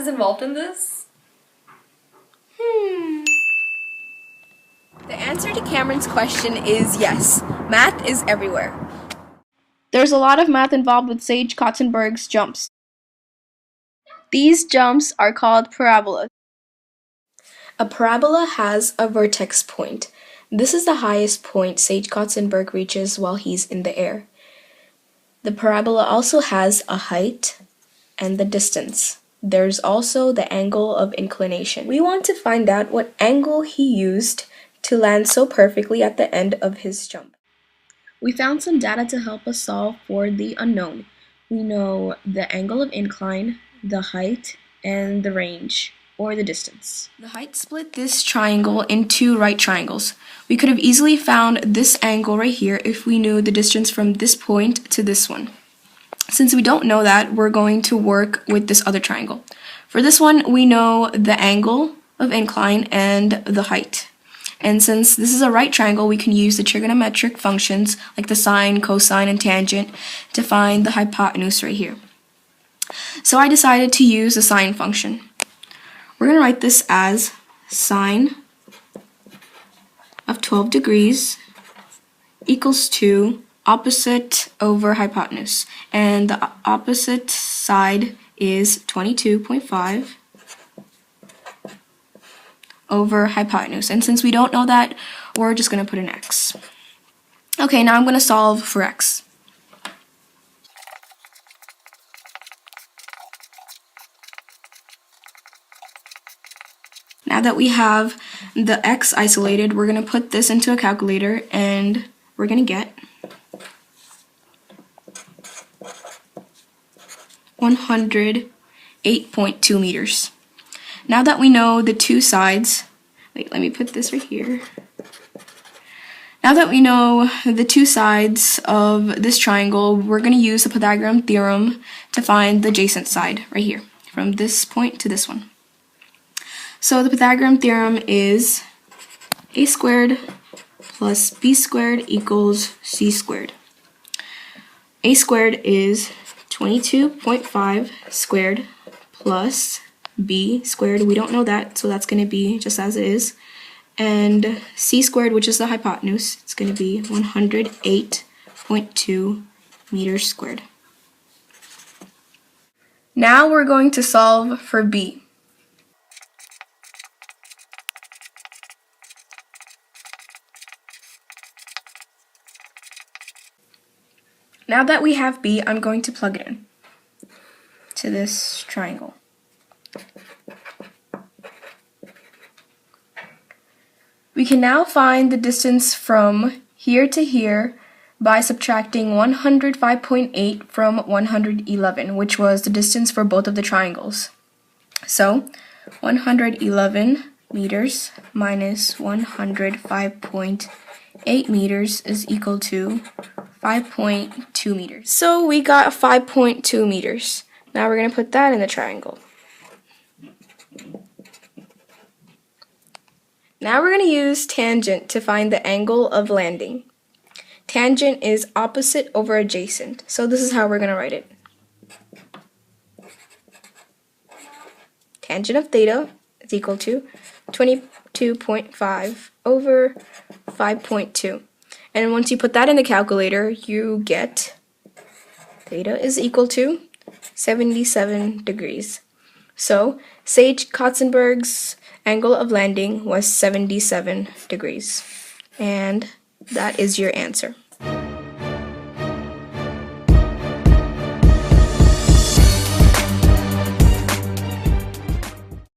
is involved in this? The answer to Cameron's question is yes. Math is everywhere. There's a lot of math involved with Sage Kotzenberg's jumps. These jumps are called parabolas. A parabola has a vertex point. This is the highest point Sage Kotzenberg reaches while he's in the air. The parabola also has a height and the distance. There's also the angle of inclination. We want to find out what angle he used to land so perfectly at the end of his jump. We found some data to help us solve for the unknown. We know the angle of incline, the height, and the range, or the distance. The height split this triangle into right triangles. We could have easily found this angle right here if we knew the distance from this point to this one. Since we don't know that, we're going to work with this other triangle. For this one, we know the angle of incline and the height. And since this is a right triangle, we can use the trigonometric functions like the sine, cosine, and tangent to find the hypotenuse right here. So I decided to use the sine function. We're going to write this as sine of 12 degrees equals to opposite over hypotenuse. And the opposite side is 22.5 over hypotenuse. And since we don't know that, we're just going to put an x. Okay, now I'm going to solve for x. Now that we have the x isolated, we're going to put this into a calculator and we're going to get 108.2 meters. Now that we know the two sides, let me put this right here. Now that we know the two sides of this triangle, we're going to use the Pythagorean theorem to find the adjacent side right here, from this point to this one. So the Pythagorean theorem is a squared plus b squared equals c squared. A squared is 22.5 squared plus b squared. We don't know that, so that's going to be just as it is. And c squared, which is the hypotenuse, it's going to be 108.2 meters squared. Now we're going to solve for b. Now that we have b, I'm going to plug it in to this triangle. We can now find the distance from here to here by subtracting 105.8 from 111, which was the distance for both of the triangles. So 111 meters minus 105.8 meters is equal to 5.2 meters. So we got 5.2 meters. Now we're going to put that in the triangle. Now we're going to use tangent to find the angle of landing. Tangent is opposite over adjacent. So this is how we're going to write it. Tangent of theta is equal to 22.5 over 5.2. And once you put that in the calculator, you get theta is equal to 77 degrees. So Sage Kotzenberg's angle of landing was 77 degrees. And that is your answer.